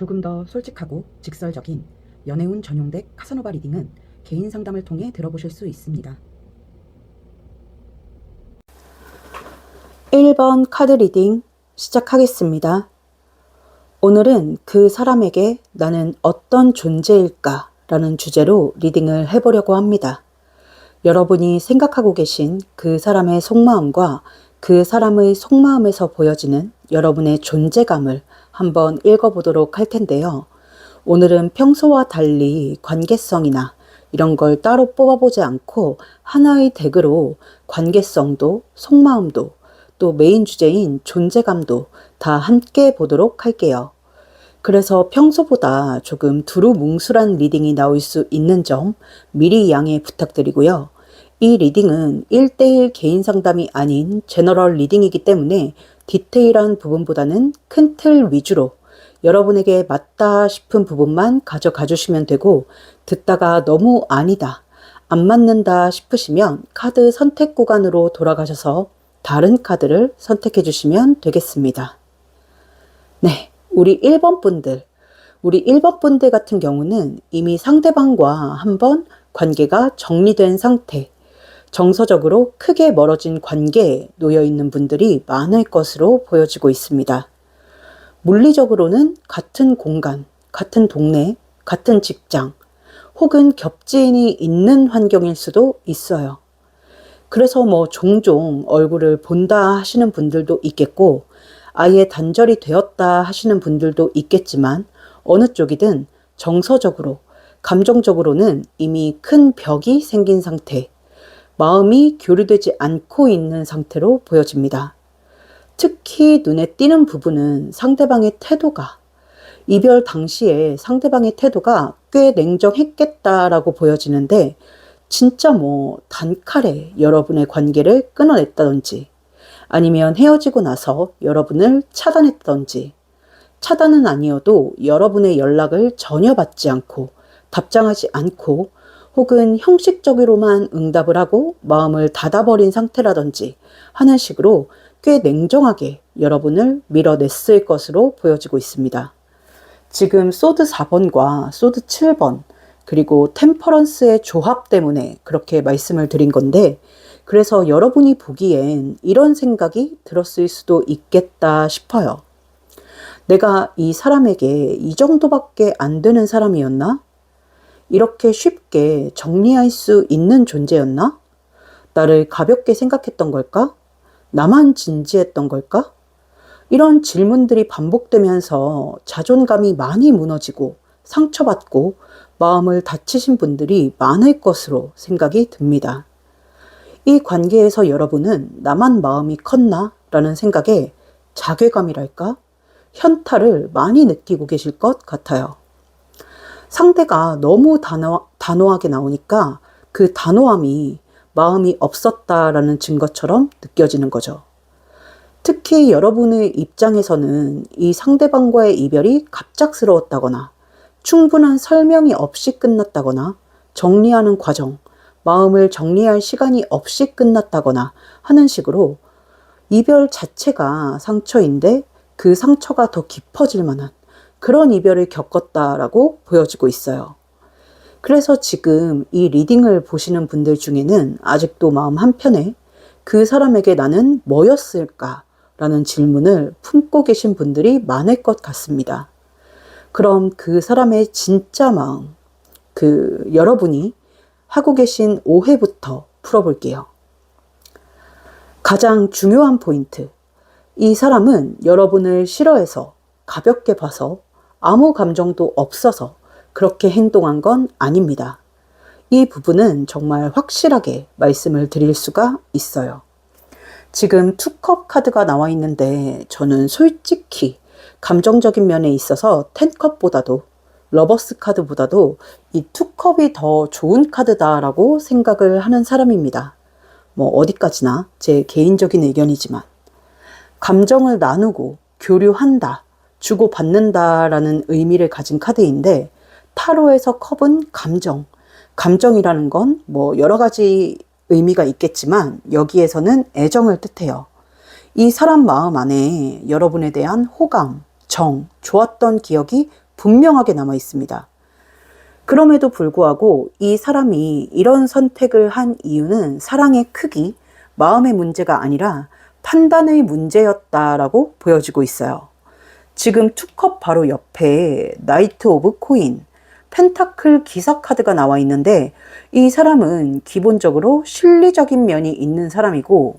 조금 더 솔직하고 직설적인 연애운 전용덱 카사노바 리딩은 개인 상담을 통해 들어보실 수 있습니다. 1번 카드 리딩 시작하겠습니다. 오늘은 그 사람에게 나는 어떤 존재일까 라는 주제로 리딩을 해보려고 합니다. 여러분이 생각하고 계신 그 사람의 속마음과 그 사람의 속마음에서 보여지는 여러분의 존재감을 한번 읽어보도록 할 텐데요. 오늘은 평소와 달리 관계성이나 이런 걸 따로 뽑아보지 않고 하나의 덱으로 관계성도 속마음도 또 메인 주제인 존재감도 다 함께 보도록 할게요. 그래서 평소보다 조금 두루뭉술한 리딩이 나올 수 있는 점 미리 양해 부탁드리고요. 이 리딩은 1대1 개인 상담이 아닌 제너럴 리딩이기 때문에 디테일한 부분보다는 큰 틀 위주로 여러분에게 맞다 싶은 부분만 가져가 주시면 되고, 듣다가 너무 아니다, 안 맞는다 싶으시면 카드 선택 구간으로 돌아가셔서 다른 카드를 선택해 주시면 되겠습니다. 네, 우리 1번 분들 같은 경우는 이미 상대방과 한번 관계가 정리된 상태, 정서적으로 크게 멀어진 관계에 놓여 있는 분들이 많을 것으로 보여지고 있습니다. 물리적으로는 같은 공간, 같은 동네, 같은 직장, 혹은 겹지인이 있는 환경일 수도 있어요. 그래서 종종 얼굴을 본다 하시는 분들도 있겠고, 아예 단절이 되었다 하시는 분들도 있겠지만, 어느 쪽이든 정서적으로, 감정적으로는 이미 큰 벽이 생긴 상태, 마음이 교류되지 않고 있는 상태로 보여집니다. 특히 눈에 띄는 부분은 상대방의 태도가, 이별 당시에 상대방의 태도가 꽤 냉정했겠다라고 보여지는데, 진짜 단칼에 여러분의 관계를 끊어냈다든지, 아니면 헤어지고 나서 여러분을 차단했다든지, 차단은 아니어도 여러분의 연락을 전혀 받지 않고 답장하지 않고 혹은 형식적으로만 응답을 하고 마음을 닫아버린 상태라든지 하는 식으로 꽤 냉정하게 여러분을 밀어냈을 것으로 보여지고 있습니다. 지금 소드 4번과 소드 7번 그리고 템퍼런스의 조합 때문에 그렇게 말씀을 드린 건데, 그래서 여러분이 보기엔 이런 생각이 들었을 수도 있겠다 싶어요. 내가 이 사람에게 이 정도밖에 안 되는 사람이었나? 이렇게 쉽게 정리할 수 있는 존재였나? 나를 가볍게 생각했던 걸까? 나만 진지했던 걸까? 이런 질문들이 반복되면서 자존감이 많이 무너지고 상처받고 마음을 다치신 분들이 많을 것으로 생각이 듭니다. 이 관계에서 여러분은 나만 마음이 컸나? 라는 생각에 자괴감이랄까? 현타를 많이 느끼고 계실 것 같아요. 상대가 너무 단호하게 나오니까 그 단호함이 마음이 없었다라는 증거처럼 느껴지는 거죠. 특히 여러분의 입장에서는 이 상대방과의 이별이 갑작스러웠다거나 충분한 설명이 없이 끝났다거나 정리하는 과정, 마음을 정리할 시간이 없이 끝났다거나 하는 식으로 이별 자체가 상처인데 그 상처가 더 깊어질 만한 그런 이별을 겪었다라고 보여지고 있어요. 그래서 지금 이 리딩을 보시는 분들 중에는 아직도 마음 한편에 그 사람에게 나는 뭐였을까? 라는 질문을 품고 계신 분들이 많을 것 같습니다. 그럼 그 사람의 진짜 마음, 여러분이 하고 계신 오해부터 풀어볼게요. 가장 중요한 포인트. 이 사람은 여러분을 싫어해서, 가볍게 봐서, 아무 감정도 없어서 그렇게 행동한 건 아닙니다. 이 부분은 정말 확실하게 말씀을 드릴 수가 있어요. 지금 투컵 카드가 나와 있는데 저는 솔직히 감정적인 면에 있어서 10컵보다도 러버스 카드보다도 이 투컵이 더 좋은 카드다라고 생각을 하는 사람입니다. 어디까지나 제 개인적인 의견이지만 감정을 나누고 교류한다, 주고받는다라는 의미를 가진 카드인데, 타로에서 컵은 감정이라는 건 여러 가지 의미가 있겠지만 여기에서는 애정을 뜻해요. 이 사람 마음 안에 여러분에 대한 호감, 좋았던 기억이 분명하게 남아 있습니다. 그럼에도 불구하고 이 사람이 이런 선택을 한 이유는 사랑의 크기, 마음의 문제가 아니라 판단의 문제였다라고 보여지고 있어요. 지금 투컵 바로 옆에 나이트 오브 코인, 펜타클 기사 카드가 나와 있는데 이 사람은 기본적으로 실리적인 면이 있는 사람이고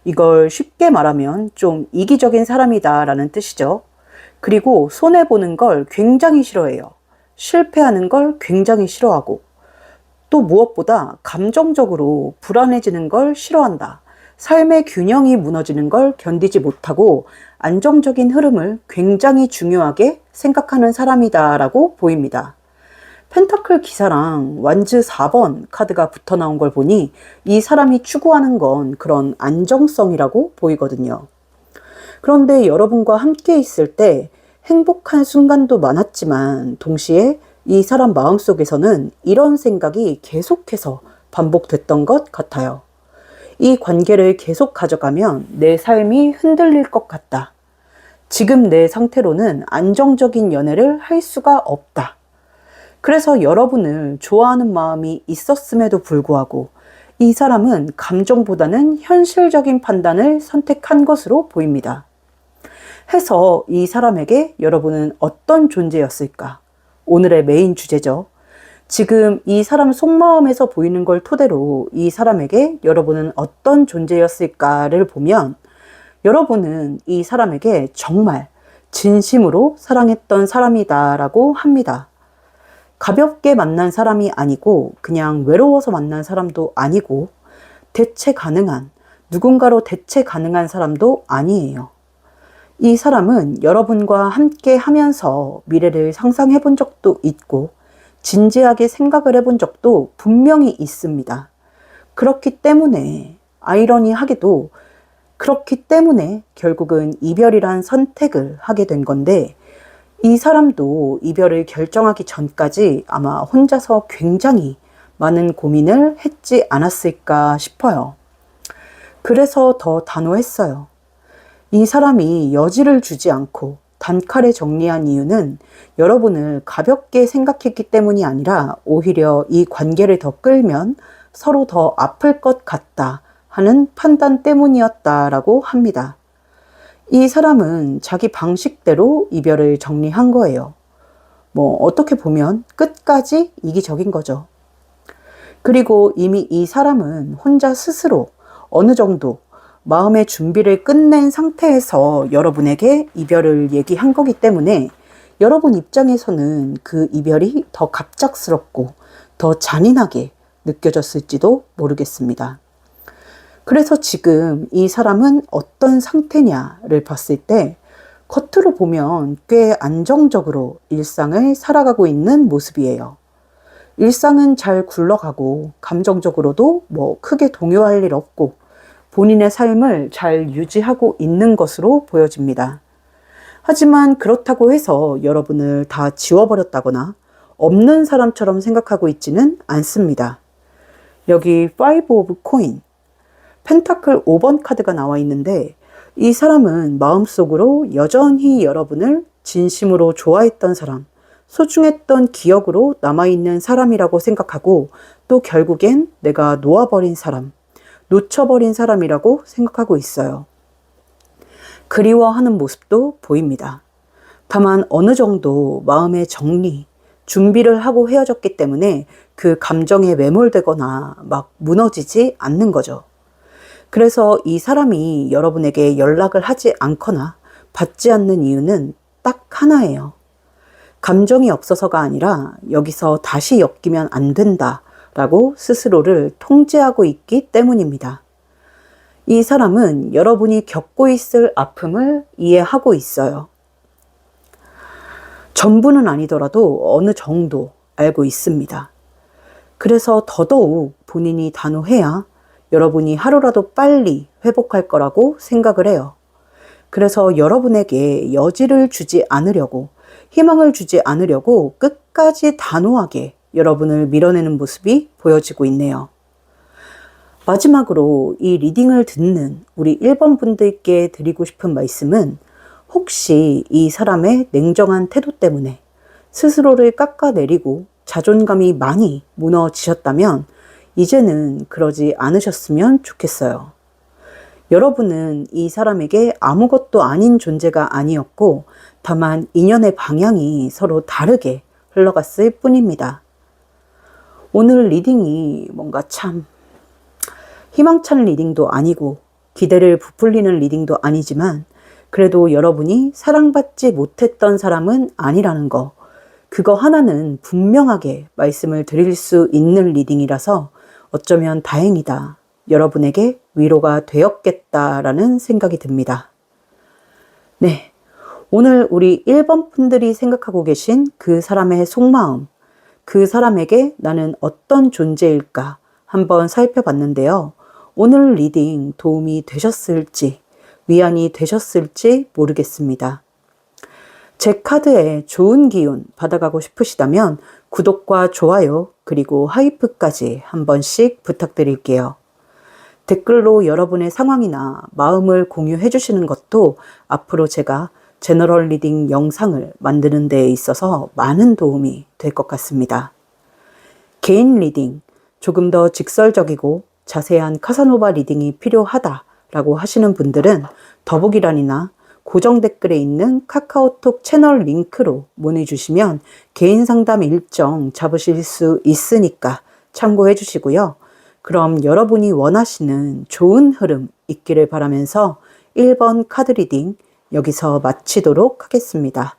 이걸 쉽게 말하면 좀 이기적인 사람이다라는 뜻이죠. 그리고 손해보는 걸 굉장히 싫어해요. 실패하는 걸 굉장히 싫어하고 또 무엇보다 감정적으로 불안해지는 걸 싫어한다. 삶의 균형이 무너지는 걸 견디지 못하고 안정적인 흐름을 굉장히 중요하게 생각하는 사람이다라고 보입니다. 펜타클 기사랑 완즈 4번 카드가 붙어 나온 걸 보니 이 사람이 추구하는 건 그런 안정성이라고 보이거든요. 그런데 여러분과 함께 있을 때 행복한 순간도 많았지만 동시에 이 사람 마음속에서는 이런 생각이 계속해서 반복됐던 것 같아요. 이 관계를 계속 가져가면 내 삶이 흔들릴 것 같다. 지금 내 상태로는 안정적인 연애를 할 수가 없다. 그래서 여러분을 좋아하는 마음이 있었음에도 불구하고 이 사람은 감정보다는 현실적인 판단을 선택한 것으로 보입니다. 해서 이 사람에게 여러분은 어떤 존재였을까? 오늘의 메인 주제죠. 지금 이 사람 속마음에서 보이는 걸 토대로 이 사람에게 여러분은 어떤 존재였을까를 보면 여러분은 이 사람에게 정말 진심으로 사랑했던 사람이다라고 합니다. 가볍게 만난 사람이 아니고 그냥 외로워서 만난 사람도 아니고 대체 가능한, 누군가로 대체 가능한 사람도 아니에요. 이 사람은 여러분과 함께 하면서 미래를 상상해 본 적도 있고 진지하게 생각을 해본 적도 분명히 있습니다. 그렇기 때문에 아이러니하게도 그렇기 때문에 결국은 이별이란 선택을 하게 된 건데 이 사람도 이별을 결정하기 전까지 아마 혼자서 굉장히 많은 고민을 했지 않았을까 싶어요. 그래서 더 단호했어요. 이 사람이 여지를 주지 않고 단칼에 정리한 이유는 여러분을 가볍게 생각했기 때문이 아니라 오히려 이 관계를 더 끌면 서로 더 아플 것 같다 하는 판단 때문이었다라고 합니다. 이 사람은 자기 방식대로 이별을 정리한 거예요. 어떻게 보면 끝까지 이기적인 거죠. 그리고 이미 이 사람은 혼자 스스로 어느 정도 마음의 준비를 끝낸 상태에서 여러분에게 이별을 얘기한 거기 때문에 여러분 입장에서는 그 이별이 더 갑작스럽고 더 잔인하게 느껴졌을지도 모르겠습니다. 그래서 지금 이 사람은 어떤 상태냐를 봤을 때 겉으로 보면 꽤 안정적으로 일상을 살아가고 있는 모습이에요. 일상은 잘 굴러가고 감정적으로도 크게 동요할 일 없고 본인의 삶을 잘 유지하고 있는 것으로 보여집니다. 하지만 그렇다고 해서 여러분을 다 지워버렸다거나 없는 사람처럼 생각하고 있지는 않습니다. 여기 5 of coin, 펜타클 5번 카드가 나와 있는데 이 사람은 마음속으로 여전히 여러분을 진심으로 좋아했던 사람, 소중했던 기억으로 남아있는 사람이라고 생각하고 또 결국엔 내가 놓아버린 사람, 놓쳐버린 사람이라고 생각하고 있어요. 그리워하는 모습도 보입니다. 다만 어느 정도 마음의 정리, 준비를 하고 헤어졌기 때문에 그 감정에 매몰되거나 막 무너지지 않는 거죠. 그래서 이 사람이 여러분에게 연락을 하지 않거나 받지 않는 이유는 딱 하나예요. 감정이 없어서가 아니라 여기서 다시 엮이면 안 된다라고 스스로를 통제하고 있기 때문입니다. 이 사람은 여러분이 겪고 있을 아픔을 이해하고 있어요. 전부는 아니더라도 어느 정도 알고 있습니다. 그래서 더더욱 본인이 단호해야 여러분이 하루라도 빨리 회복할 거라고 생각을 해요. 그래서 여러분에게 여지를 주지 않으려고, 희망을 주지 않으려고 끝까지 단호하게 여러분을 밀어내는 모습이 보여지고 있네요. 마지막으로 이 리딩을 듣는 우리 1번 분들께 드리고 싶은 말씀은 혹시 이 사람의 냉정한 태도 때문에 스스로를 깎아내리고 자존감이 많이 무너지셨다면 이제는 그러지 않으셨으면 좋겠어요. 여러분은 이 사람에게 아무것도 아닌 존재가 아니었고 다만 인연의 방향이 서로 다르게 흘러갔을 뿐입니다. 오늘 리딩이 뭔가 참 희망찬 리딩도 아니고 기대를 부풀리는 리딩도 아니지만 그래도 여러분이 사랑받지 못했던 사람은 아니라는 거, 그거 하나는 분명하게 말씀을 드릴 수 있는 리딩이라서 어쩌면 다행이다, 여러분에게 위로가 되었겠다라는 생각이 듭니다. 네, 오늘 우리 1번 분들이 생각하고 계신 그 사람의 속마음, 그 사람에게 나는 어떤 존재일까 한번 살펴봤는데요. 오늘 리딩 도움이 되셨을지, 위안이 되셨을지 모르겠습니다. 제 카드에 좋은 기운 받아가고 싶으시다면 구독과 좋아요 그리고 하이프까지 한 번씩 부탁드릴게요. 댓글로 여러분의 상황이나 마음을 공유해 주시는 것도 앞으로 제가 제너럴 리딩 영상을 만드는 데 있어서 많은 도움이 될 것 같습니다. 개인 리딩, 조금 더 직설적이고 자세한 카사노바 리딩이 필요하다라고 하시는 분들은 더보기란이나 고정 댓글에 있는 카카오톡 채널 링크로 문의 주시면 개인 상담 일정 잡으실 수 있으니까 참고해 주시고요. 그럼 여러분이 원하시는 좋은 흐름 있기를 바라면서 1번 카드 리딩 여기서 마치도록 하겠습니다.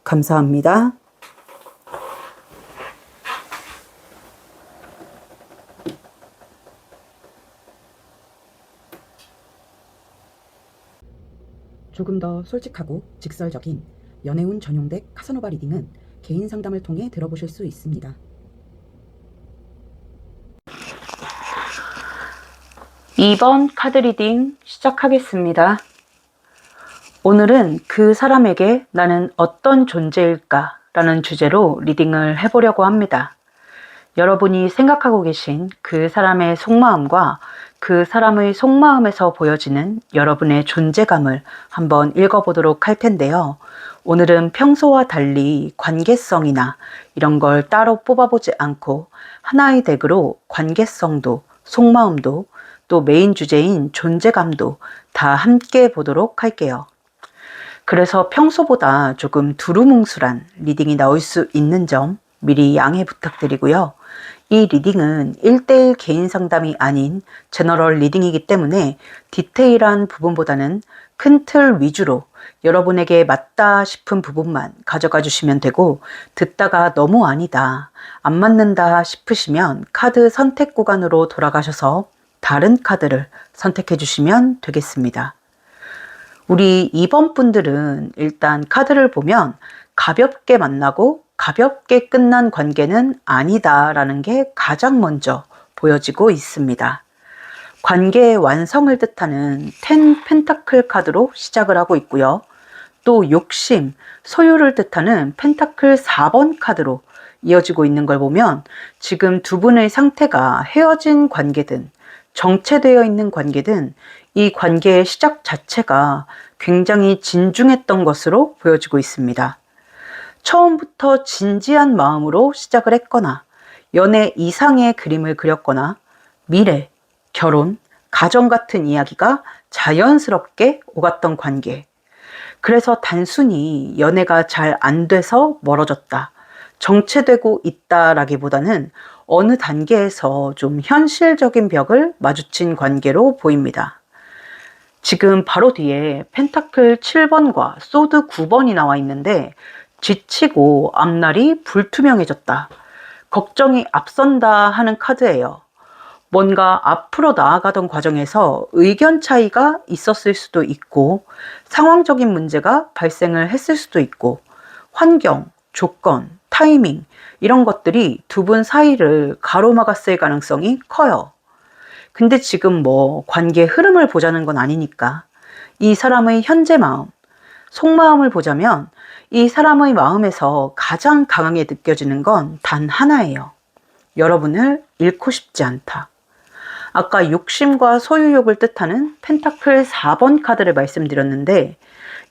감사합니다. 조금 더 솔직하고 직설적인 연애운 전용덱 카사노바 리딩은 개인 상담을 통해 들어보실 수 있습니다. 2번 카드 리딩 시작하겠습니다. 오늘은 그 사람에게 나는 어떤 존재일까 라는 주제로 리딩을 해보려고 합니다. 여러분이 생각하고 계신 그 사람의 속마음과 그 사람의 속마음에서 보여지는 여러분의 존재감을 한번 읽어보도록 할 텐데요. 오늘은 평소와 달리 관계성이나 이런 걸 따로 뽑아보지 않고 하나의 덱으로 관계성도 속마음도 또 메인 주제인 존재감도 다 함께 보도록 할게요. 그래서 평소보다 조금 두루뭉술한 리딩이 나올 수 있는 점 미리 양해 부탁드리고요. 이 리딩은 1대1 개인 상담이 아닌 제너럴 리딩이기 때문에 디테일한 부분보다는 큰 틀 위주로 여러분에게 맞다 싶은 부분만 가져가 주시면 되고, 듣다가 너무 아니다, 안 맞는다 싶으시면 카드 선택 구간으로 돌아가셔서 다른 카드를 선택해 주시면 되겠습니다. 우리 2번 분들은 일단 카드를 보면 가볍게 만나고 가볍게 끝난 관계는 아니다라는 게 가장 먼저 보여지고 있습니다. 관계의 완성을 뜻하는 10 펜타클 카드로 시작을 하고 있고요. 또 욕심, 소유를 뜻하는 펜타클 4번 카드로 이어지고 있는 걸 보면 지금 두 분의 상태가 헤어진 관계든 정체되어 있는 관계든 이 관계의 시작 자체가 굉장히 진중했던 것으로 보여지고 있습니다. 처음부터 진지한 마음으로 시작을 했거나 연애 이상의 그림을 그렸거나 미래, 결혼, 가정 같은 이야기가 자연스럽게 오갔던 관계. 그래서 단순히 연애가 잘 안 돼서 멀어졌다, 정체되고 있다라기보다는 어느 단계에서 좀 현실적인 벽을 마주친 관계로 보입니다. 지금 바로 뒤에 펜타클 7번과 소드 9번이 나와 있는데 지치고 앞날이 불투명해졌다, 걱정이 앞선다 하는 카드예요. 뭔가 앞으로 나아가던 과정에서 의견 차이가 있었을 수도 있고 상황적인 문제가 발생을 했을 수도 있고 환경, 조건, 타이밍 이런 것들이 두 분 사이를 가로막았을 가능성이 커요. 근데 지금 뭐 관계 흐름을 보자는 건 아니니까 이 사람의 현재 마음, 속마음을 보자면 이 사람의 마음에서 가장 강하게 느껴지는 건 단 하나예요. 여러분을 잃고 싶지 않다. 아까 욕심과 소유욕을 뜻하는 펜타클 4번 카드를 말씀드렸는데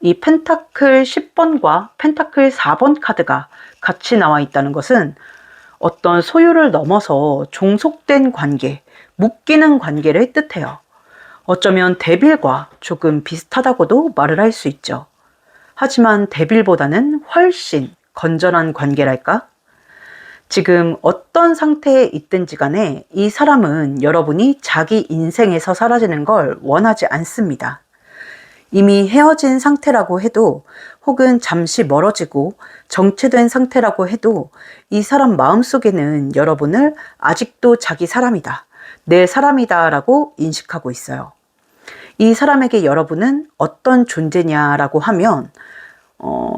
이 펜타클 10번과 펜타클 4번 카드가 같이 나와 있다는 것은 어떤 소유를 넘어서 종속된 관계, 묶이는 관계를 뜻해요. 어쩌면 데빌과 조금 비슷하다고도 말을 할 수 있죠. 하지만 데빌보다는 훨씬 건전한 관계랄까? 지금 어떤 상태에 있든지 간에 이 사람은 여러분이 자기 인생에서 사라지는 걸 원하지 않습니다. 이미 헤어진 상태라고 해도 혹은 잠시 멀어지고 정체된 상태라고 해도 이 사람 마음속에는 여러분을 아직도 자기 사람이다, 내 사람이다 라고 인식하고 있어요. 이 사람에게 여러분은 어떤 존재냐라고 하면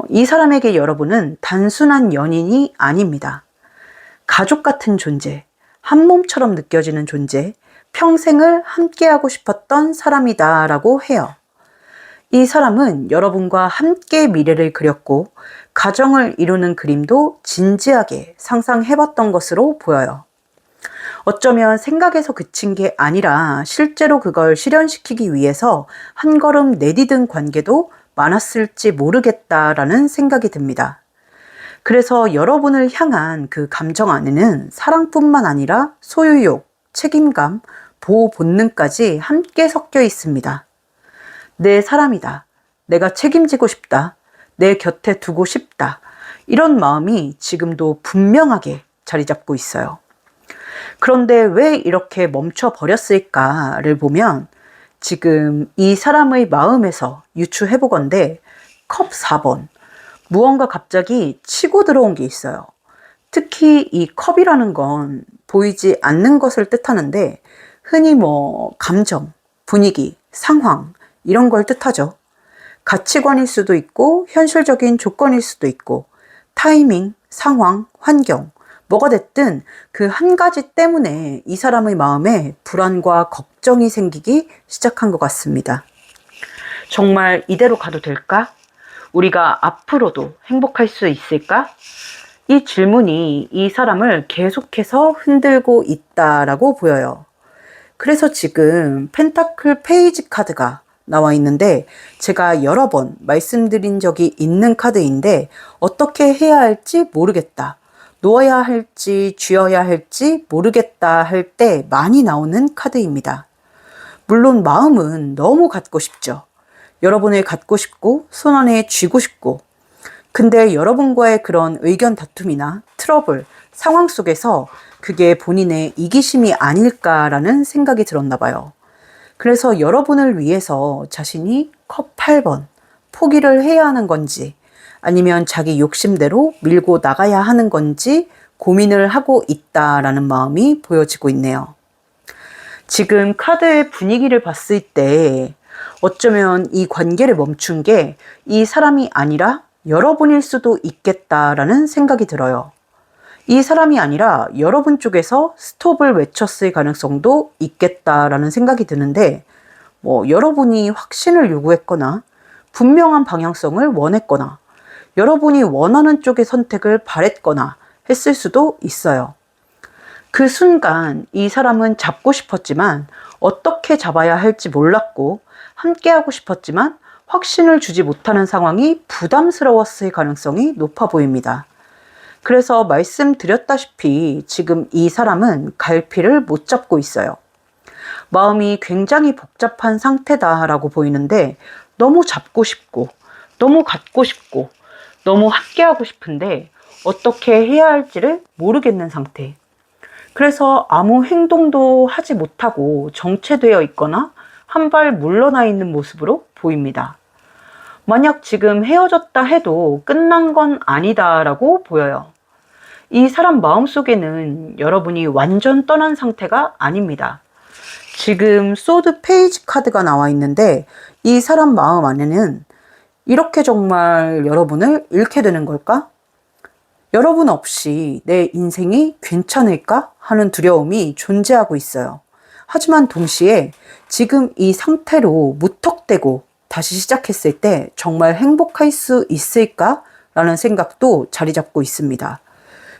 이 사람에게 여러분은 단순한 연인이 아닙니다. 가족 같은 존재, 한 몸처럼 느껴지는 존재, 평생을 함께하고 싶었던 사람이다 라고 해요. 이 사람은 여러분과 함께 미래를 그렸고 가정을 이루는 그림도 진지하게 상상해봤던 것으로 보여요. 어쩌면 생각에서 그친 게 아니라 실제로 그걸 실현시키기 위해서 한 걸음 내디딘 관계도 많았을지 모르겠다라는 생각이 듭니다. 그래서 여러분을 향한 그 감정 안에는 사랑뿐만 아니라 소유욕, 책임감, 보호 본능까지 함께 섞여 있습니다. 내 사람이다. 내가 책임지고 싶다. 내 곁에 두고 싶다. 이런 마음이 지금도 분명하게 자리 잡고 있어요. 그런데 왜 이렇게 멈춰버렸을까를 보면 지금 이 사람의 마음에서 유추해보건대 컵 4번, 무언가 갑자기 치고 들어온 게 있어요. 특히 이 컵이라는 건 보이지 않는 것을 뜻하는데 흔히 감정, 분위기, 상황 이런 걸 뜻하죠. 가치관일 수도 있고 현실적인 조건일 수도 있고 타이밍, 상황, 환경 뭐가 됐든 그 한 가지 때문에 이 사람의 마음에 불안과 걱정이 생기기 시작한 것 같습니다. 정말 이대로 가도 될까? 우리가 앞으로도 행복할 수 있을까? 이 질문이 이 사람을 계속해서 흔들고 있다라고 보여요. 그래서 지금 펜타클 페이지 카드가 나와 있는데 제가 여러 번 말씀드린 적이 있는 카드인데 어떻게 해야 할지 모르겠다. 놓아야 할지 쥐어야 할지 모르겠다 할 때 많이 나오는 카드입니다. 물론 마음은 너무 갖고 싶죠. 여러분을 갖고 싶고 손안에 쥐고 싶고 근데 여러분과의 그런 의견 다툼이나 트러블, 상황 속에서 그게 본인의 이기심이 아닐까라는 생각이 들었나 봐요. 그래서 여러분을 위해서 자신이 컵 8번 포기를 해야 하는 건지 아니면 자기 욕심대로 밀고 나가야 하는 건지 고민을 하고 있다라는 마음이 보여지고 있네요. 지금 카드의 분위기를 봤을 때 어쩌면 이 관계를 멈춘 게 이 사람이 아니라 여러분일 수도 있겠다라는 생각이 들어요. 이 사람이 아니라 여러분 쪽에서 스톱을 외쳤을 가능성도 있겠다라는 생각이 드는데 여러분이 확신을 요구했거나 분명한 방향성을 원했거나 여러분이 원하는 쪽의 선택을 바랬거나 했을 수도 있어요. 그 순간 이 사람은 잡고 싶었지만 어떻게 잡아야 할지 몰랐고 함께하고 싶었지만 확신을 주지 못하는 상황이 부담스러웠을 가능성이 높아 보입니다. 그래서 말씀드렸다시피 지금 이 사람은 갈피를 못 잡고 있어요. 마음이 굉장히 복잡한 상태다라고 보이는데 너무 잡고 싶고 너무 갖고 싶고 너무 함께하고 싶은데 어떻게 해야 할지를 모르겠는 상태. 그래서 아무 행동도 하지 못하고 정체되어 있거나 한 발 물러나 있는 모습으로 보입니다. 만약 지금 헤어졌다 해도 끝난 건 아니다라고 보여요. 이 사람 마음속에는 여러분이 완전 떠난 상태가 아닙니다. 지금 소드 페이지 카드가 나와 있는데 이 사람 마음 안에는 이렇게 정말 여러분을 잃게 되는 걸까? 여러분 없이 내 인생이 괜찮을까? 하는 두려움이 존재하고 있어요. 하지만 동시에 지금 이 상태로 무턱대고 다시 시작했을 때 정말 행복할 수 있을까? 라는 생각도 자리 잡고 있습니다.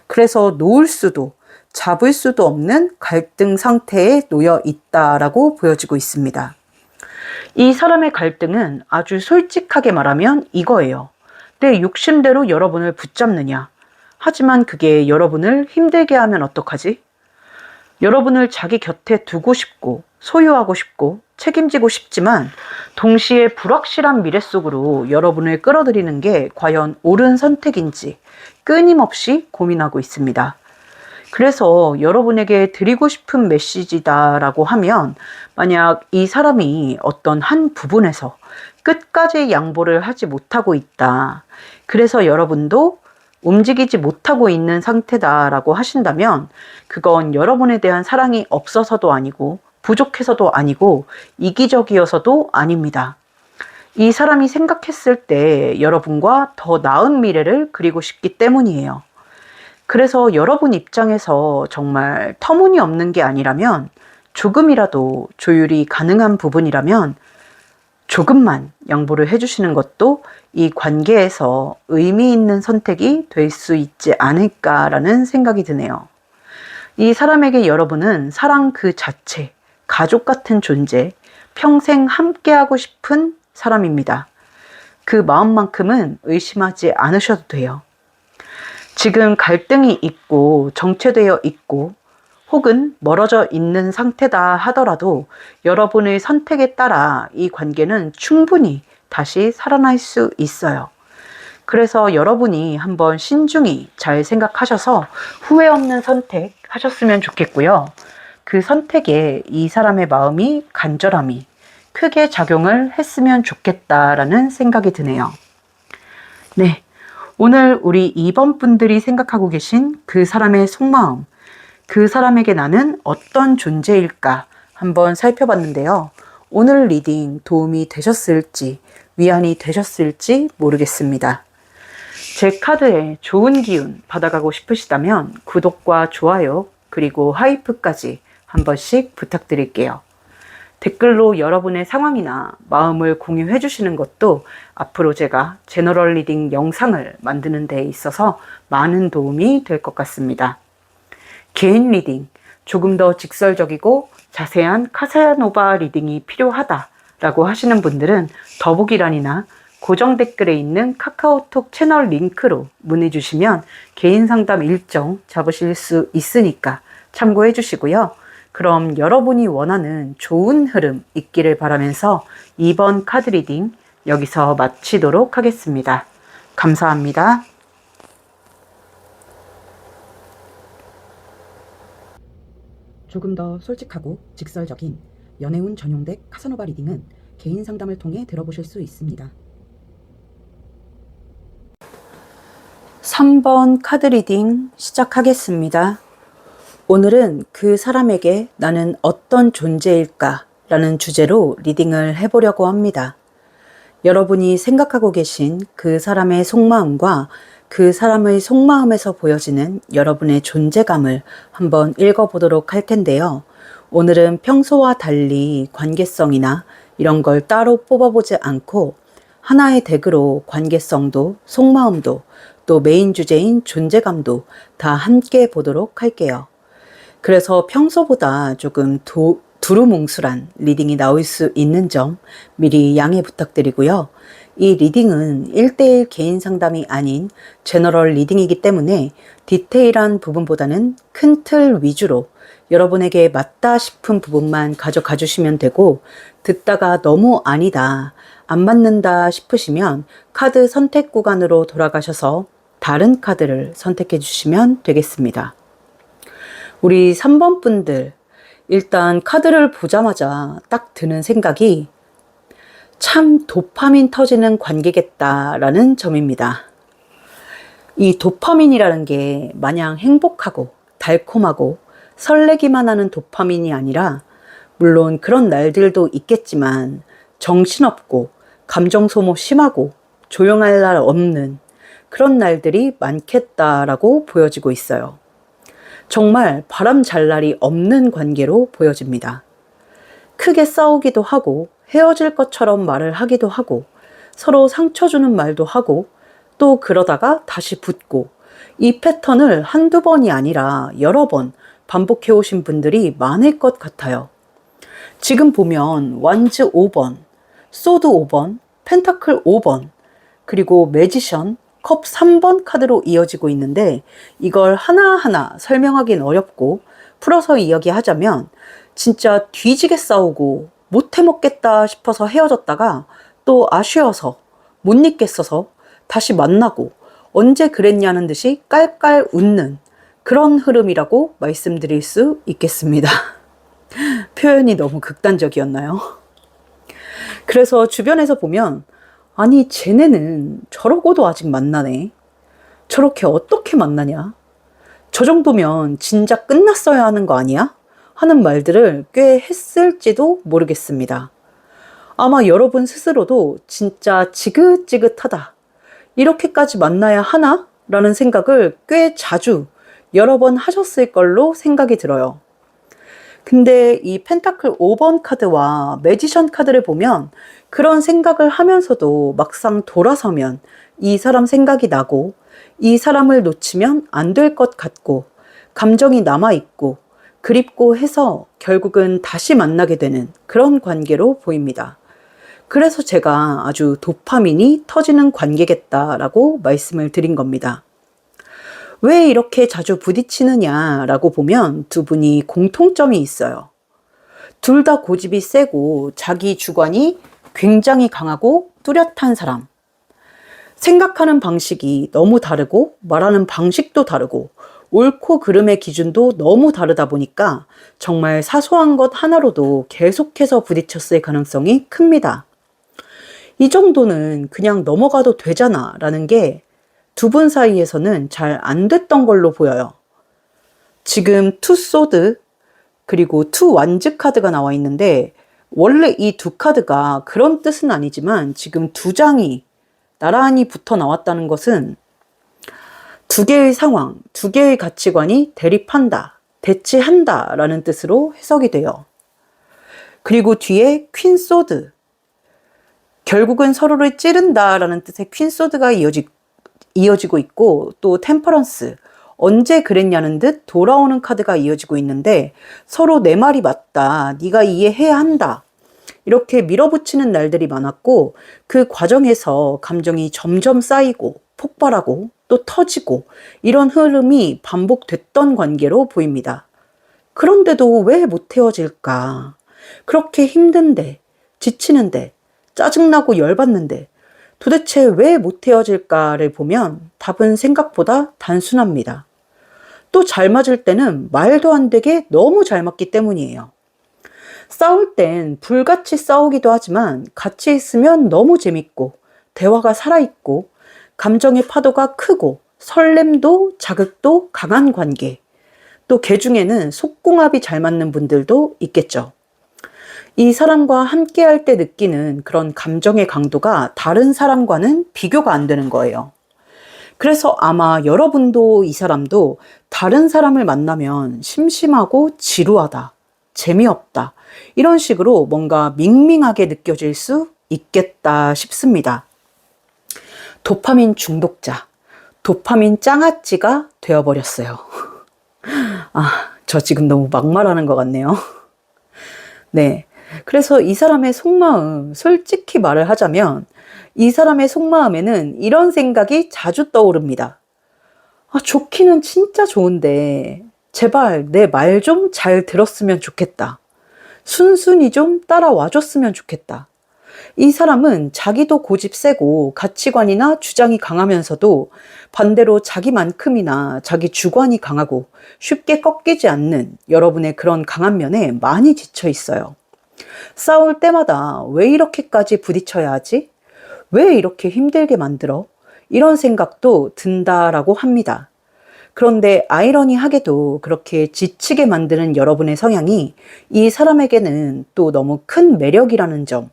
그래서 놓을 수도 잡을 수도 없는 갈등 상태에 놓여 있다라고 보여지고 있습니다. 이 사람의 갈등은 아주 솔직하게 말하면 이거예요. 내 욕심대로 여러분을 붙잡느냐. 하지만 그게 여러분을 힘들게 하면 어떡하지? 여러분을 자기 곁에 두고 싶고 소유하고 싶고 책임지고 싶지만 동시에 불확실한 미래 속으로 여러분을 끌어들이는 게 과연 옳은 선택인지 끊임없이 고민하고 있습니다. 그래서 여러분에게 드리고 싶은 메시지다라고 하면 만약 이 사람이 어떤 한 부분에서 끝까지 양보를 하지 못하고 있다. 그래서 여러분도 움직이지 못하고 있는 상태다라고 하신다면 그건 여러분에 대한 사랑이 없어서도 아니고 부족해서도 아니고 이기적이어서도 아닙니다. 이 사람이 생각했을 때 여러분과 더 나은 미래를 그리고 싶기 때문이에요. 그래서 여러분 입장에서 정말 터무니없는 게 아니라면 조금이라도 조율이 가능한 부분이라면 조금만 양보를 해주시는 것도 이 관계에서 의미 있는 선택이 될 수 있지 않을까라는 생각이 드네요. 이 사람에게 여러분은 사랑 그 자체, 가족 같은 존재, 평생 함께하고 싶은 사람입니다. 그 마음만큼은 의심하지 않으셔도 돼요. 지금 갈등이 있고 정체되어 있고 혹은 멀어져 있는 상태다 하더라도 여러분의 선택에 따라 이 관계는 충분히 다시 살아날 수 있어요. 그래서 여러분이 한번 신중히 잘 생각하셔서 후회 없는 선택 하셨으면 좋겠고요. 그 선택에 이 사람의 마음이 간절함이 크게 작용을 했으면 좋겠다라는 생각이 드네요. 네. 오늘 우리 2번 분들이 생각하고 계신 그 사람의 속마음, 그 사람에게 나는 어떤 존재일까 한번 살펴봤는데요. 오늘 리딩 도움이 되셨을지, 위안이 되셨을지 모르겠습니다. 제 카드에 좋은 기운 받아가고 싶으시다면 구독과 좋아요, 그리고 하이프까지 한 번씩 부탁드릴게요. 댓글로 여러분의 상황이나 마음을 공유해 주시는 것도 앞으로 제가 제너럴 리딩 영상을 만드는 데 있어서 많은 도움이 될 것 같습니다. 개인 리딩, 조금 더 직설적이고 자세한 카사노바 리딩이 필요하다라고 하시는 분들은 더보기란이나 고정 댓글에 있는 카카오톡 채널 링크로 문의 주시면 개인 상담 일정 잡으실 수 있으니까 참고해 주시고요. 그럼 여러분이 원하는 좋은 흐름 있기를 바라면서 2번 카드 리딩 여기서 마치도록 하겠습니다. 감사합니다. 조금 더 솔직하고 직설적인 연애운 전용덱 카사노바 리딩은 개인 상담을 통해 들어보실 수 있습니다. 3번 카드 리딩 시작하겠습니다. 오늘은 그 사람에게 나는 어떤 존재일까 라는 주제로 리딩을 해보려고 합니다. 여러분이 생각하고 계신 그 사람의 속마음과 그 사람의 속마음에서 보여지는 여러분의 존재감을 한번 읽어보도록 할 텐데요. 오늘은 평소와 달리 관계성이나 이런 걸 따로 뽑아보지 않고 하나의 덱으로 관계성도 속마음도 또 메인 주제인 존재감도 다 함께 보도록 할게요. 그래서 평소보다 조금 두루뭉술한 리딩이 나올 수 있는 점 미리 양해 부탁드리고요. 이 리딩은 1대1 개인 상담이 아닌 제너럴 리딩이기 때문에 디테일한 부분보다는 큰 틀 위주로 여러분에게 맞다 싶은 부분만 가져가 주시면 되고 듣다가 너무 아니다, 안 맞는다 싶으시면 카드 선택 구간으로 돌아가셔서 다른 카드를 선택해 주시면 되겠습니다. 우리 3번 분들, 일단 카드를 보자마자 딱 드는 생각이 참 도파민 터지는 관계겠다라는 점입니다. 이 도파민이라는 게 마냥 행복하고 달콤하고 설레기만 하는 도파민이 아니라 물론 그런 날들도 있겠지만 정신없고 감정 소모 심하고 조용할 날 없는 그런 날들이 많겠다라고 보여지고 있어요. 정말 바람 잘 날이 없는 관계로 보여집니다. 크게 싸우기도 하고 헤어질 것처럼 말을 하기도 하고 서로 상처 주는 말도 하고 또 그러다가 다시 붙고 이 패턴을 한두 번이 아니라 여러 번 반복해 오신 분들이 많을 것 같아요. 지금 보면 완즈 5번, 소드 5번, 펜타클 5번, 그리고 매지션, 컵 3번 카드로 이어지고 있는데 이걸 하나하나 설명하긴 어렵고 풀어서 이야기하자면 진짜 뒤지게 싸우고 못 해먹겠다 싶어서 헤어졌다가 또 아쉬워서 못 잊겠어서 다시 만나고 언제 그랬냐는 듯이 깔깔 웃는 그런 흐름이라고 말씀드릴 수 있겠습니다. 표현이 너무 극단적이었나요? 그래서 주변에서 보면 아니 쟤네는 저러고도 아직 만나네. 저렇게 어떻게 만나냐? 저 정도면 진작 끝났어야 하는 거 아니야? 하는 말들을 꽤 했을지도 모르겠습니다. 아마 여러분 스스로도 진짜 지긋지긋하다. 이렇게까지 만나야 하나? 라는 생각을 꽤 자주 여러 번 하셨을 걸로 생각이 들어요. 근데 이 펜타클 5번 카드와 매지션 카드를 보면 그런 생각을 하면서도 막상 돌아서면 이 사람 생각이 나고 이 사람을 놓치면 안 될 것 같고 감정이 남아있고 그립고 해서 결국은 다시 만나게 되는 그런 관계로 보입니다. 그래서 제가 아주 도파민이 터지는 관계겠다라고 말씀을 드린 겁니다. 왜 이렇게 자주 부딪히느냐라고 보면 두 분이 공통점이 있어요. 둘 다 고집이 세고 자기 주관이 굉장히 강하고 뚜렷한 사람. 생각하는 방식이 너무 다르고 말하는 방식도 다르고 옳고 그름의 기준도 너무 다르다 보니까 정말 사소한 것 하나로도 계속해서 부딪혔을 가능성이 큽니다. 이 정도는 그냥 넘어가도 되잖아 라는 게 두 분 사이에서는 잘 안 됐던 걸로 보여요. 지금 투 소드 그리고 투 완즈 카드가 나와 있는데 원래 이 두 카드가 그런 뜻은 아니지만 지금 두 장이 나란히 붙어 나왔다는 것은 두 개의 상황, 두 개의 가치관이 대립한다, 대치한다 라는 뜻으로 해석이 돼요. 그리고 뒤에 퀸 소드, 결국은 서로를 찌른다 라는 뜻의 퀸 소드가 이어지고 있고 또 템퍼런스, 언제 그랬냐는 듯 돌아오는 카드가 이어지고 있는데 서로 내 말이 맞다, 네가 이해해야 한다 이렇게 밀어붙이는 날들이 많았고 그 과정에서 감정이 점점 쌓이고 폭발하고 또 터지고 이런 흐름이 반복됐던 관계로 보입니다. 그런데도 왜 못 헤어질까? 그렇게 힘든데, 지치는데, 짜증나고 열받는데 도대체 왜 못 헤어질까를 보면 답은 생각보다 단순합니다. 또 잘 맞을 때는 말도 안 되게 너무 잘 맞기 때문이에요. 싸울 땐 불같이 싸우기도 하지만 같이 있으면 너무 재밌고 대화가 살아있고 감정의 파도가 크고 설렘도 자극도 강한 관계. 또 개 중에는 속궁합이 잘 맞는 분들도 있겠죠. 이 사람과 함께 할 때 느끼는 그런 감정의 강도가 다른 사람과는 비교가 안 되는 거예요. 그래서 아마 여러분도 이 사람도 다른 사람을 만나면 심심하고 지루하다, 재미없다, 이런 식으로 뭔가 밍밍하게 느껴질 수 있겠다 싶습니다. 도파민 중독자, 도파민 짱아찌가 되어버렸어요. 저 지금 너무 막말하는 것 같네요. 네. 그래서 이 사람의 속마음, 솔직히 말을 하자면 이 사람의 속마음에는 이런 생각이 자주 떠오릅니다. 좋기는 진짜 좋은데 제발 내 말 좀 잘 들었으면 좋겠다. 순순히 좀 따라와 줬으면 좋겠다. 이 사람은 자기도 고집 세고 가치관이나 주장이 강하면서도 반대로 자기만큼이나 자기 주관이 강하고 쉽게 꺾이지 않는 여러분의 그런 강한 면에 많이 지쳐 있어요. 싸울 때마다 왜 이렇게까지 부딪혀야 하지? 왜 이렇게 힘들게 만들어? 이런 생각도 든다라고 합니다. 그런데 아이러니하게도 그렇게 지치게 만드는 여러분의 성향이 이 사람에게는 또 너무 큰 매력이라는 점,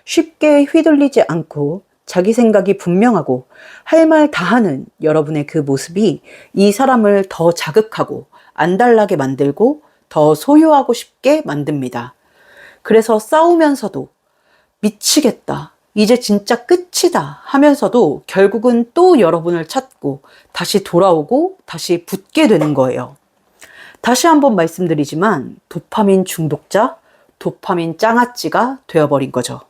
쉽게 휘둘리지 않고 자기 생각이 분명하고 할 말 다 하는 여러분의 그 모습이 이 사람을 더 자극하고 안달나게 만들고 더 소유하고 싶게 만듭니다. 그래서 싸우면서도 미치겠다, 이제 진짜 끝이다 하면서도 결국은 또 여러분을 찾고 다시 돌아오고 다시 붙게 되는 거예요. 다시 한번 말씀드리지만 도파민 중독자, 도파민 짱아찌가 되어버린 거죠.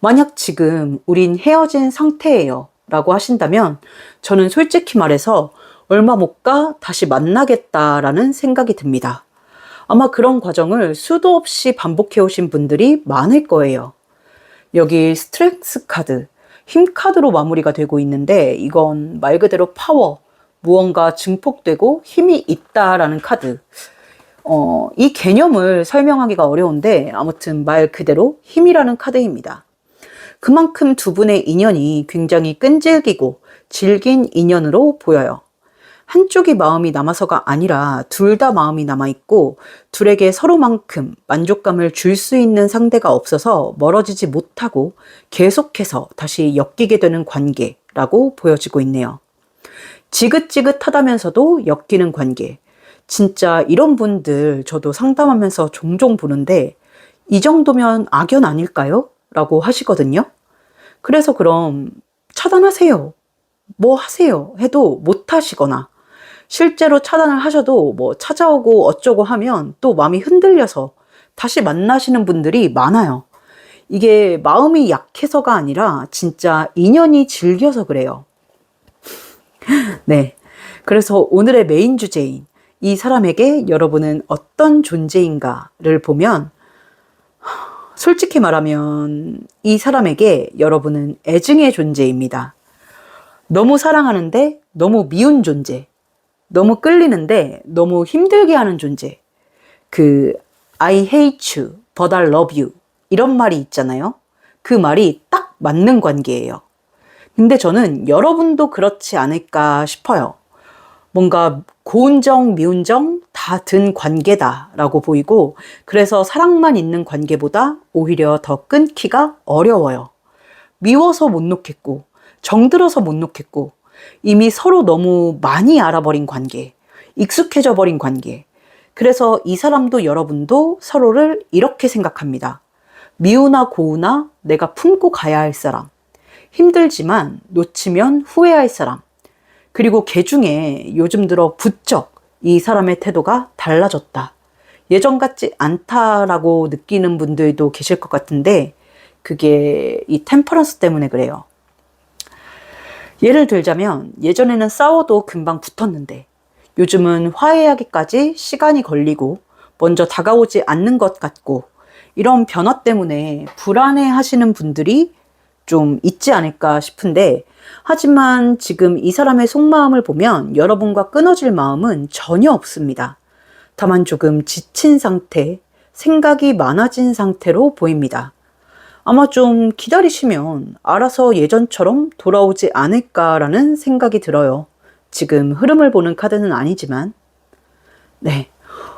만약 지금 우린 헤어진 상태예요 라고 하신다면 저는 솔직히 말해서 얼마 못 가 다시 만나겠다라는 생각이 듭니다. 아마 그런 과정을 수도 없이 반복해 오신 분들이 많을 거예요. 여기 스트렝스 카드, 힘 카드로 마무리가 되고 있는데 이건 말 그대로 파워, 무언가 증폭되고 힘이 있다라는 카드. 이 개념을 설명하기가 어려운데 아무튼 말 그대로 힘이라는 카드입니다. 그만큼 두 분의 인연이 굉장히 끈질기고 질긴 인연으로 보여요. 한쪽이 마음이 남아서가 아니라 둘 다 마음이 남아있고 둘에게 서로만큼 만족감을 줄 수 있는 상대가 없어서 멀어지지 못하고 계속해서 다시 엮이게 되는 관계라고 보여지고 있네요. 지긋지긋하다면서도 엮이는 관계. 진짜 이런 분들 저도 상담하면서 종종 보는데 이 정도면 악연 아닐까요? 라고 하시거든요. 그래서 그럼 차단하세요. 뭐 하세요 해도 못 하시거나 실제로 차단을 하셔도 뭐 찾아오고 어쩌고 하면 또 마음이 흔들려서 다시 만나시는 분들이 많아요. 이게 마음이 약해서가 아니라 진짜 인연이 질겨서 그래요. 네. 그래서 오늘의 메인 주제인 이 사람에게 여러분은 어떤 존재인가를 보면 솔직히 말하면 이 사람에게 여러분은 애증의 존재입니다. 너무 사랑하는데 너무 미운 존재. 너무 끌리는데 너무 힘들게 하는 존재. I hate you, but I love you. 이런 말이 있잖아요. 그 말이 딱 맞는 관계예요. 근데 저는 여러분도 그렇지 않을까 싶어요. 뭔가 고운정, 미운정 다 든 관계다라고 보이고 그래서 사랑만 있는 관계보다 오히려 더 끊기가 어려워요. 미워서 못 놓겠고 정들어서 못 놓겠고 이미 서로 너무 많이 알아버린 관계, 익숙해져 버린 관계. 그래서 이 사람도 여러분도 서로를 이렇게 생각합니다. 미우나 고우나 내가 품고 가야 할 사람. 힘들지만 놓치면 후회할 사람. 그리고 걔 중에 요즘 들어 부쩍 이 사람의 태도가 달라졌다. 예전 같지 않다라고 느끼는 분들도 계실 것 같은데 그게 이 템퍼런스 때문에 그래요. 예를 들자면 예전에는 싸워도 금방 붙었는데 요즘은 화해하기까지 시간이 걸리고 먼저 다가오지 않는 것 같고 이런 변화 때문에 불안해 하시는 분들이 좀 있지 않을까 싶은데 하지만 지금 이 사람의 속마음을 보면 여러분과 끊어질 마음은 전혀 없습니다. 다만 조금 지친 상태, 생각이 많아진 상태로 보입니다. 아마 좀 기다리시면 알아서 예전처럼 돌아오지 않을까라는 생각이 들어요. 지금 흐름을 보는 카드는 아니지만. 네.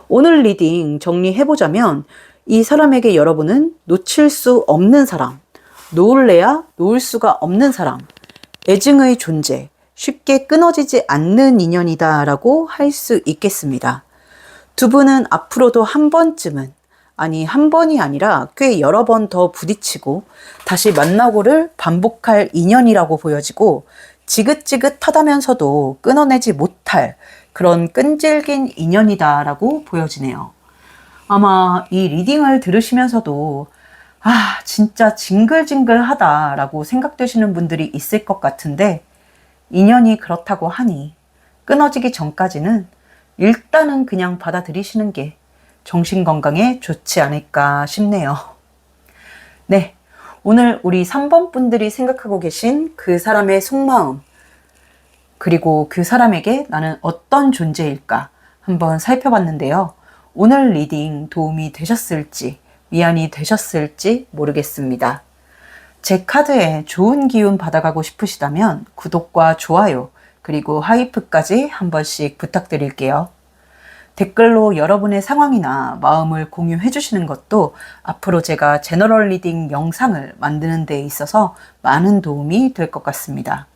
오늘 리딩 정리해보자면 이 사람에게 여러분은 놓칠 수 없는 사람, 놓을래야 놓을 수가 없는 사람, 애증의 존재, 쉽게 끊어지지 않는 인연이다라고 할 수 있겠습니다. 두 분은 앞으로도 한 번쯤은, 아니 한 번이 아니라 꽤 여러 번 더 부딪히고 다시 만나고를 반복할 인연이라고 보여지고 지긋지긋하다면서도 끊어내지 못할 그런 끈질긴 인연이다라고 보여지네요. 아마 이 리딩을 들으시면서도 진짜 징글징글하다라고 생각되시는 분들이 있을 것 같은데 인연이 그렇다고 하니 끊어지기 전까지는 일단은 그냥 받아들이시는 게 정신건강에 좋지 않을까 싶네요. 네, 오늘 우리 3번 분들이 생각하고 계신 그 사람의 속마음 그리고 그 사람에게 나는 어떤 존재일까 한번 살펴봤는데요. 오늘 리딩 도움이 되셨을지 위안이 되셨을지 모르겠습니다. 제 카드에 좋은 기운 받아가고 싶으시다면 구독과 좋아요 그리고 하이프까지 한 번씩 부탁드릴게요. 댓글로 여러분의 상황이나 마음을 공유해 주시는 것도 앞으로 제가 제너럴 리딩 영상을 만드는 데 있어서 많은 도움이 될 것 같습니다.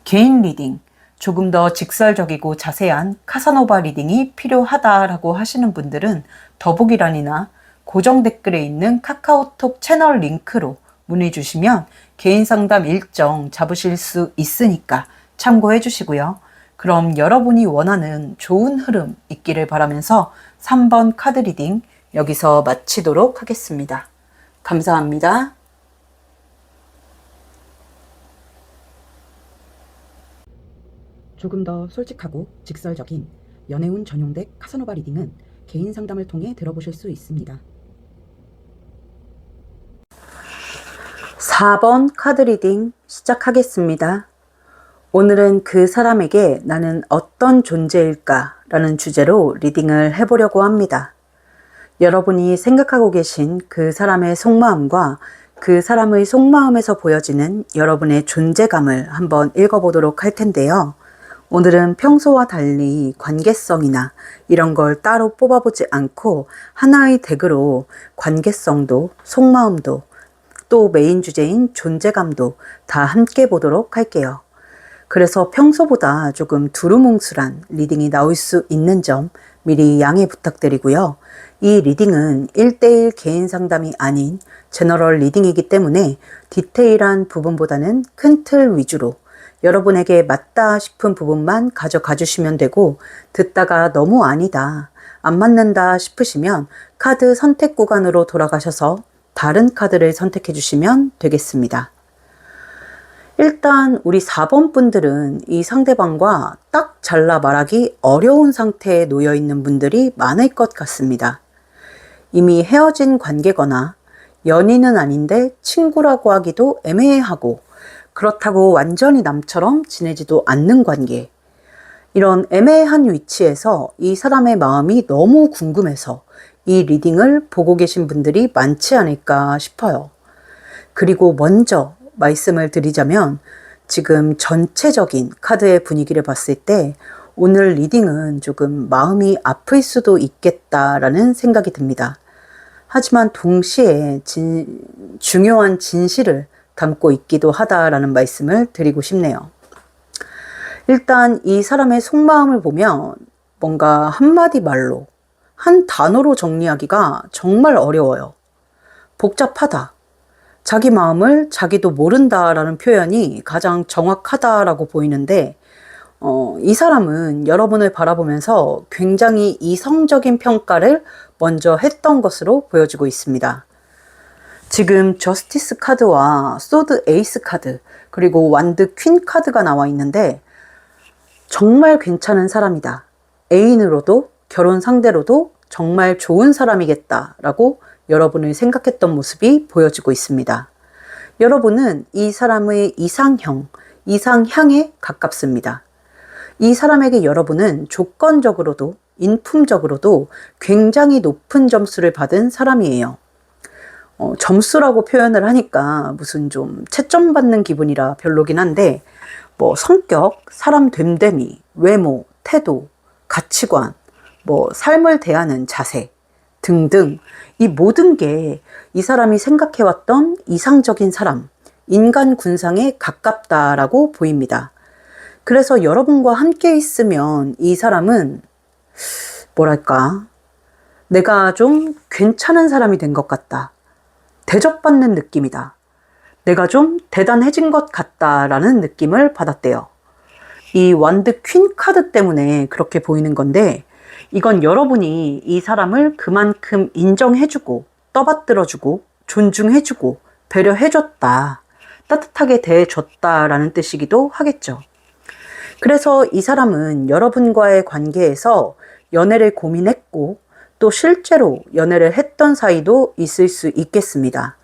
개인 리딩, 조금 더 직설적이고 자세한 카사노바 리딩이 필요하다라고 하시는 분들은 더보기란이나 고정 댓글에 있는 카카오톡 채널 링크로 문의 주시면 개인 상담 일정 잡으실 수 있으니까 참고해 주시고요. 그럼 여러분이 원하는 좋은 흐름 있기를 바라면서 3번 카드 리딩 여기서 마치도록 하겠습니다. 감사합니다. 조금 더 솔직하고 직설적인 연애운 전용덱 카사노바 리딩은 개인 상담을 통해 들어보실 수 있습니다. 4번 카드 리딩 시작하겠습니다. 오늘은 그 사람에게 나는 어떤 존재일까 라는 주제로 리딩을 해보려고 합니다. 여러분이 생각하고 계신 그 사람의 속마음과 그 사람의 속마음에서 보여지는 여러분의 존재감을 한번 읽어보도록 할 텐데요. 오늘은 평소와 달리 관계성이나 이런 걸 따로 뽑아보지 않고 하나의 덱으로 관계성도 속마음도 또 메인 주제인 존재감도 다 함께 보도록 할게요. 그래서 평소보다 조금 두루뭉술한 리딩이 나올 수 있는 점 미리 양해 부탁드리고요. 이 리딩은 1대1 개인 상담이 아닌 제너럴 리딩이기 때문에 디테일한 부분보다는 큰 틀 위주로 여러분에게 맞다 싶은 부분만 가져가 주시면 되고, 듣다가 너무 아니다, 안 맞는다 싶으시면 카드 선택 구간으로 돌아가셔서 다른 카드를 선택해 주시면 되겠습니다. 일단 우리 4번 분들은 이 상대방과 딱 잘라 말하기 어려운 상태에 놓여 있는 분들이 많을 것 같습니다. 이미 헤어진 관계거나 연인은 아닌데 친구라고 하기도 애매하고, 그렇다고 완전히 남처럼 지내지도 않는 관계. 이런 애매한 위치에서 이 사람의 마음이 너무 궁금해서 이 리딩을 보고 계신 분들이 많지 않을까 싶어요. 그리고 먼저 말씀을 드리자면, 지금 전체적인 카드의 분위기를 봤을 때 오늘 리딩은 조금 마음이 아플 수도 있겠다라는 생각이 듭니다. 하지만 동시에 중요한 진실을 담고 있기도 하다라는 말씀을 드리고 싶네요. 일단 이 사람의 속마음을 보면 뭔가 한마디 말로, 한 단어로 정리하기가 정말 어려워요. 복잡하다. 자기 마음을 자기도 모른다라는 표현이 가장 정확하다라고 보이는데, 이 사람은 여러분을 바라보면서 굉장히 이성적인 평가를 먼저 했던 것으로 보여지고 있습니다. 지금 저스티스 카드와 소드 에이스 카드, 그리고 완드 퀸 카드가 나와 있는데 정말 괜찮은 사람이다, 애인으로도 결혼 상대로도 정말 좋은 사람이겠다라고 여러분을 생각했던 모습이 보여지고 있습니다. 여러분은 이 사람의 이상형, 이상향에 가깝습니다. 이 사람에게 여러분은 조건적으로도 인품적으로도 굉장히 높은 점수를 받은 사람이에요. 점수라고 표현을 하니까 무슨 좀 채점 받는 기분이라 별로긴 한데, 성격, 사람 됨됨이, 외모, 태도, 가치관, 삶을 대하는 자세 등등, 이 모든 게 이 사람이 생각해왔던 이상적인 사람, 인간 군상에 가깝다라고 보입니다. 그래서 여러분과 함께 있으면 이 사람은 뭐랄까, 내가 좀 괜찮은 사람이 된 것 같다, 대접받는 느낌이다, 내가 좀 대단해진 것 같다라는 느낌을 받았대요. 이 완드 퀸 카드 때문에 그렇게 보이는 건데, 이건 여러분이 이 사람을 그만큼 인정해주고 떠받들어주고 존중해주고 배려해줬다, 따뜻하게 대해줬다라는 뜻이기도 하겠죠. 그래서 이 사람은 여러분과의 관계에서 연애를 고민했고 또 실제로 연애를 했던 사이도 있을 수 있겠습니다.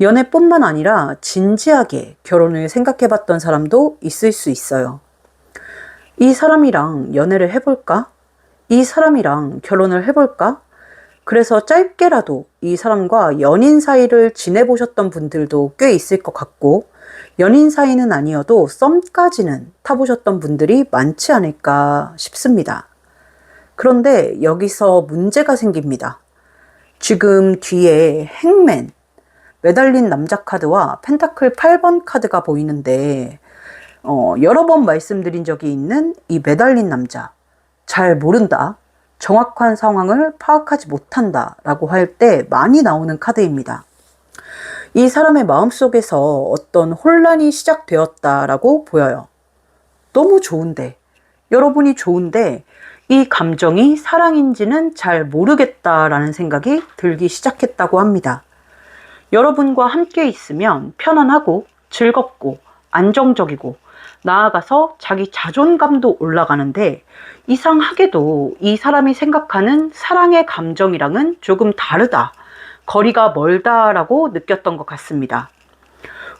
연애뿐만 아니라 진지하게 결혼을 생각해봤던 사람도 있을 수 있어요. 이 사람이랑 연애를 해볼까? 이 사람이랑 결혼을 해볼까? 그래서 짧게라도 이 사람과 연인 사이를 지내보셨던 분들도 꽤 있을 것 같고, 연인 사이는 아니어도 썸까지는 타보셨던 분들이 많지 않을까 싶습니다. 그런데 여기서 문제가 생깁니다. 지금 뒤에 행맨, 매달린 남자 카드와 펜타클 8번 카드가 보이는데, 여러 번 말씀드린 적이 있는 이 매달린 남자, 잘 모른다, 정확한 상황을 파악하지 못한다 라고 할 때 많이 나오는 카드입니다. 이 사람의 마음속에서 어떤 혼란이 시작되었다라고 보여요. 너무 좋은데, 여러분이 좋은데 이 감정이 사랑인지는 잘 모르겠다라는 생각이 들기 시작했다고 합니다. 여러분과 함께 있으면 편안하고 즐겁고 안정적이고 나아가서 자기 자존감도 올라가는데 이상하게도 이 사람이 생각하는 사랑의 감정이랑은 조금 다르다, 거리가 멀다라고 느꼈던 것 같습니다.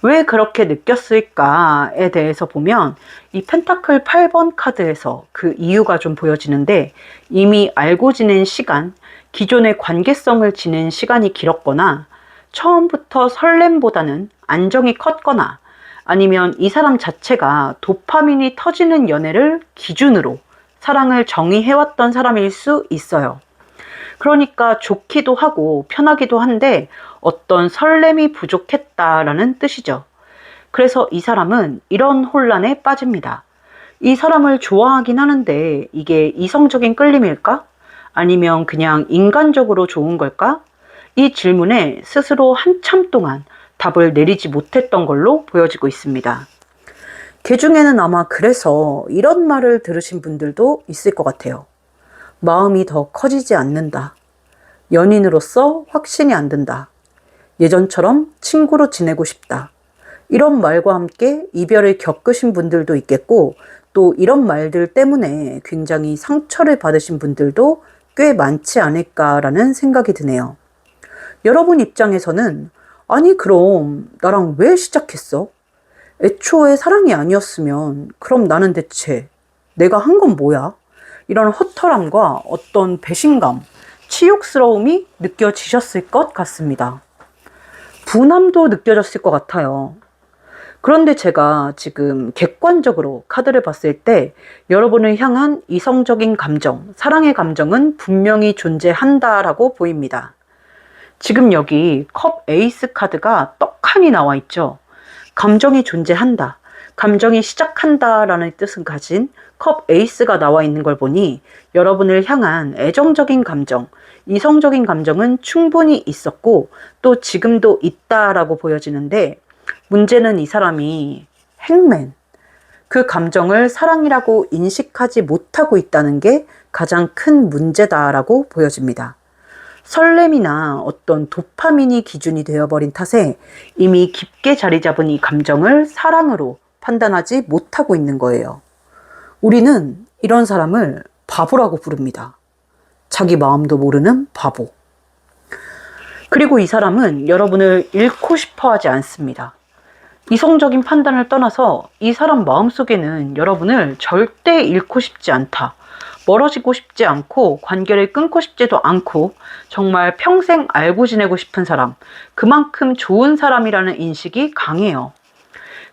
왜 그렇게 느꼈을까에 대해서 보면 이 펜타클 8번 카드에서 그 이유가 좀 보여지는데, 이미 알고 지낸 시간, 기존의 관계성을 지낸 시간이 길었거나 처음부터 설렘보다는 안정이 컸거나 아니면 이 사람 자체가 도파민이 터지는 연애를 기준으로 사랑을 정의해왔던 사람일 수 있어요. 그러니까 좋기도 하고 편하기도 한데 어떤 설렘이 부족했다라는 뜻이죠. 그래서 이 사람은 이런 혼란에 빠집니다. 이 사람을 좋아하긴 하는데 이게 이성적인 끌림일까? 아니면 그냥 인간적으로 좋은 걸까? 이 질문에 스스로 한참 동안 답을 내리지 못했던 걸로 보여지고 있습니다. 그 중에는 아마 그래서 이런 말을 들으신 분들도 있을 것 같아요. 마음이 더 커지지 않는다. 연인으로서 확신이 안 든다. 예전처럼 친구로 지내고 싶다. 이런 말과 함께 이별을 겪으신 분들도 있겠고, 또 이런 말들 때문에 굉장히 상처를 받으신 분들도 꽤 많지 않을까라는 생각이 드네요. 여러분 입장에서는 아니 그럼 나랑 왜 시작했어? 애초에 사랑이 아니었으면 그럼 나는 대체 내가 한 건 뭐야? 이런 허탈함과 어떤 배신감, 치욕스러움이 느껴지셨을 것 같습니다. 분함도 느껴졌을 것 같아요. 그런데 제가 지금 객관적으로 카드를 봤을 때 여러분을 향한 이성적인 감정, 사랑의 감정은 분명히 존재한다라고 보입니다. 지금 여기 컵 에이스 카드가 떡하니 나와 있죠. 감정이 존재한다, 감정이 시작한다라는 뜻을 가진 컵 에이스가 나와 있는 걸 보니 여러분을 향한 애정적인 감정, 이성적인 감정은 충분히 있었고 또 지금도 있다라고 보여지는데, 문제는 이 사람이 행맨, 그 감정을 사랑이라고 인식하지 못하고 있다는 게 가장 큰 문제다라고 보여집니다. 설렘이나 어떤 도파민이 기준이 되어버린 탓에 이미 깊게 자리 잡은 이 감정을 사랑으로 판단하지 못하고 있는 거예요. 우리는 이런 사람을 바보라고 부릅니다. 자기 마음도 모르는 바보. 그리고 이 사람은 여러분을 잃고 싶어 하지 않습니다. 이성적인 판단을 떠나서 이 사람 마음속에는 여러분을 절대 잃고 싶지 않다, 멀어지고 싶지 않고 관계를 끊고 싶지도 않고 정말 평생 알고 지내고 싶은 사람, 그만큼 좋은 사람이라는 인식이 강해요.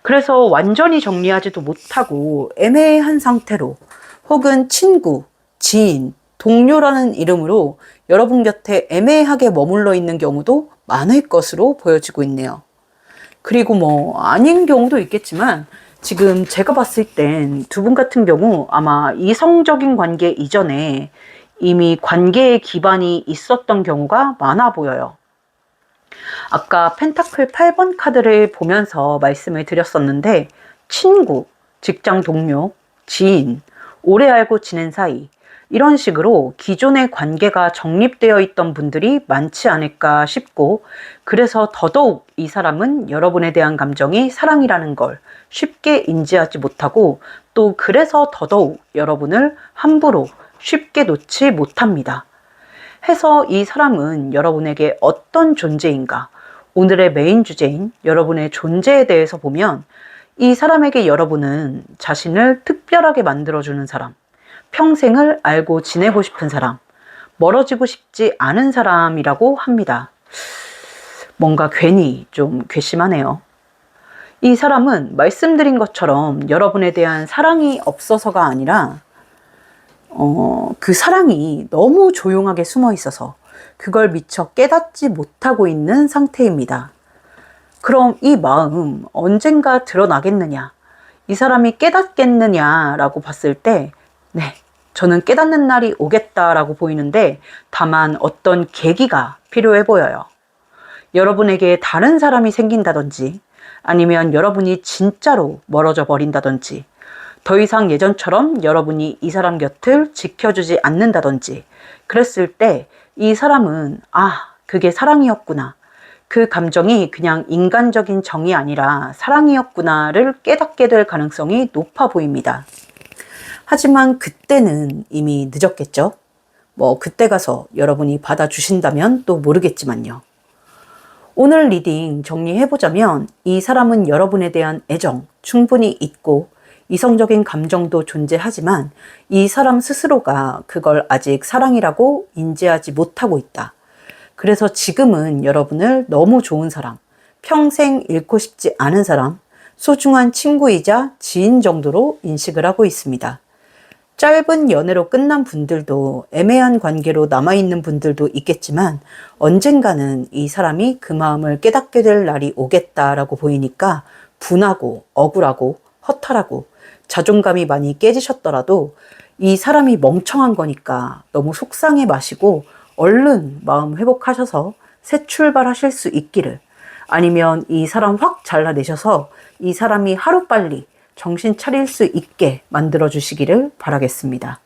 그래서 완전히 정리하지도 못하고 애매한 상태로 혹은 친구, 지인, 동료라는 이름으로 여러분 곁에 애매하게 머물러 있는 경우도 많을 것으로 보여지고 있네요. 그리고 아닌 경우도 있겠지만 지금 제가 봤을 땐 두 분 같은 경우 아마 이성적인 관계 이전에 이미 관계의 기반이 있었던 경우가 많아 보여요. 아까 펜타클 8번 카드를 보면서 말씀을 드렸었는데, 친구, 직장 동료, 지인, 오래 알고 지낸 사이, 이런 식으로 기존의 관계가 정립되어 있던 분들이 많지 않을까 싶고, 그래서 더더욱 이 사람은 여러분에 대한 감정이 사랑이라는 걸 쉽게 인지하지 못하고, 또 그래서 더더욱 여러분을 함부로 쉽게 놓지 못합니다. 해서 이 사람은 여러분에게 어떤 존재인가, 오늘의 메인 주제인 여러분의 존재에 대해서 보면 이 사람에게 여러분은 자신을 특별하게 만들어주는 사람, 평생을 알고 지내고 싶은 사람, 멀어지고 싶지 않은 사람이라고 합니다. 뭔가 괜히 좀 괘씸하네요. 이 사람은 말씀드린 것처럼 여러분에 대한 사랑이 없어서가 아니라 그 사랑이 너무 조용하게 숨어 있어서 그걸 미처 깨닫지 못하고 있는 상태입니다. 그럼 이 마음 언젠가 드러나겠느냐, 이 사람이 깨닫겠느냐라고 봤을 때 네, 저는 깨닫는 날이 오겠다라고 보이는데, 다만 어떤 계기가 필요해 보여요. 여러분에게 다른 사람이 생긴다든지, 아니면 여러분이 진짜로 멀어져 버린다든지, 더 이상 예전처럼 여러분이 이 사람 곁을 지켜주지 않는다든지 그랬을 때 이 사람은 그게 사랑이었구나. 그 감정이 그냥 인간적인 정이 아니라 사랑이었구나를 깨닫게 될 가능성이 높아 보입니다. 하지만 그때는 이미 늦었겠죠? 그때 가서 여러분이 받아주신다면 또 모르겠지만요. 오늘 리딩 정리해보자면 이 사람은 여러분에 대한 애정 충분히 있고 이성적인 감정도 존재하지만 이 사람 스스로가 그걸 아직 사랑이라고 인지하지 못하고 있다. 그래서 지금은 여러분을 너무 좋은 사람, 평생 잃고 싶지 않은 사람, 소중한 친구이자 지인 정도로 인식을 하고 있습니다. 짧은 연애로 끝난 분들도 애매한 관계로 남아있는 분들도 있겠지만 언젠가는 이 사람이 그 마음을 깨닫게 될 날이 오겠다라고 보이니까 분하고 억울하고 허탈하고 자존감이 많이 깨지셨더라도 이 사람이 멍청한 거니까 너무 속상해 마시고 얼른 마음 회복하셔서 새 출발하실 수 있기를, 아니면 이 사람 확 잘라내셔서 이 사람이 하루빨리 정신 차릴 수 있게 만들어 주시기를 바라겠습니다.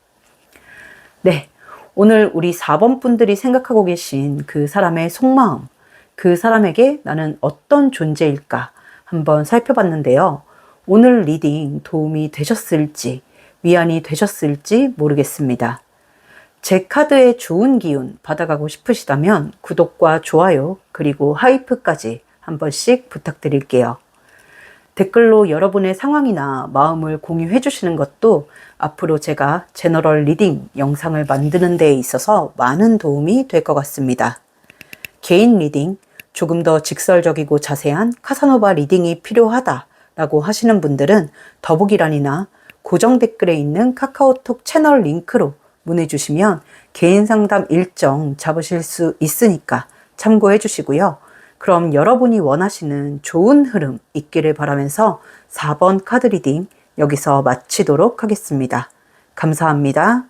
네, 오늘 우리 4번 분들이 생각하고 계신 그 사람의 속마음, 그 사람에게 나는 어떤 존재일까 한번 살펴봤는데요. 오늘 리딩 도움이 되셨을지, 위안이 되셨을지 모르겠습니다. 제 카드의 좋은 기운 받아가고 싶으시다면 구독과 좋아요 그리고 하이프까지 한 번씩 부탁드릴게요. 댓글로 여러분의 상황이나 마음을 공유해 주시는 것도 앞으로 제가 제너럴 리딩 영상을 만드는 데 있어서 많은 도움이 될 것 같습니다. 개인 리딩, 조금 더 직설적이고 자세한 카사노바 리딩이 필요하다라고 하시는 분들은 더보기란이나 고정 댓글에 있는 카카오톡 채널 링크로 문의 주시면 개인 상담 일정 잡으실 수 있으니까 참고해 주시고요. 그럼 여러분이 원하시는 좋은 흐름 있기를 바라면서 4번 카드 리딩 여기서 마치도록 하겠습니다. 감사합니다.